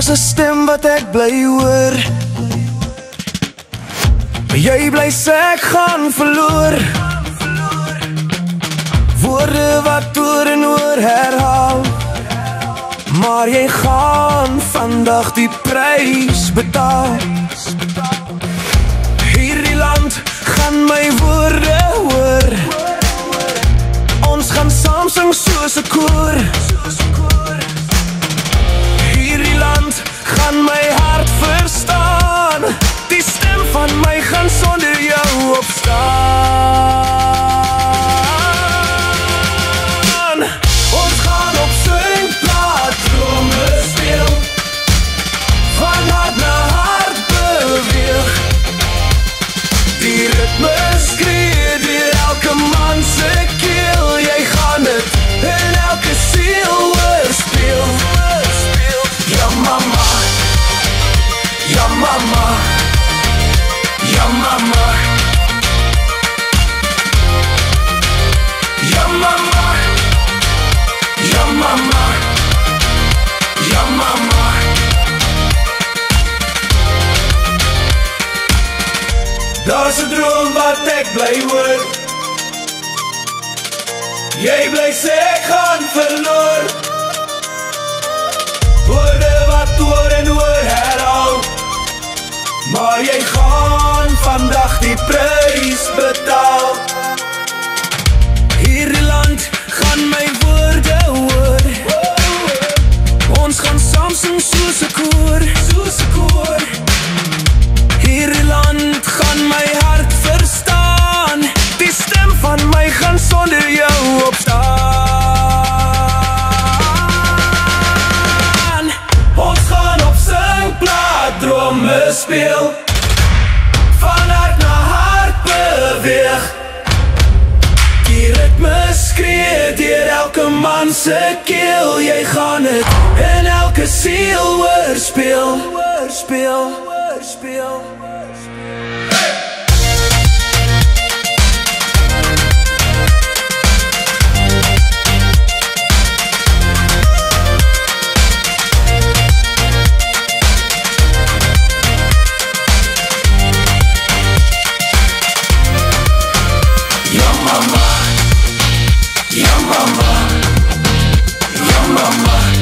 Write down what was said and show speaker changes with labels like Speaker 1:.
Speaker 1: Daar's 'n stem wat ek bly hoor, maar jy bly sê ek gaan verloor. Woorde wat oor en oor herhaal, maar jy gaan vandag die prys betaal. Hierdie land gaan my woorde hoor, ons gaan saam sing soos 'n koor. Hierdie land gaan my hart verstaan, die stem van my gaan sonder jou opstaan. Ons gaan op singplaat drome speel, van hart na hart beweeg. Die ritme skree deur elke man se keel, jy gaan het in elke siel oorspeel. Ja mama, ja mama, ja mama, ja mama, ja mama, ja mama. Daar's 'n droom wat ek bly hoor, jy bly sê ek gaan verloor. Woorde wat oor en oor herhaal, maar jy gaan vandag die prys betaal. Hierdie land gaan my woorde hoor, ons gaan saam sing soos 'n koor. Hierdie land gaan my hart verstaan, die stem van my gaan sonder jou opstaan. Ons gaan op singplaat drome speel, van hart na hart beweeg. Die ritme skree deur elke man se keel, jy gaan het in elke siel oorspeel. Ja mama, ja mama, ja mama.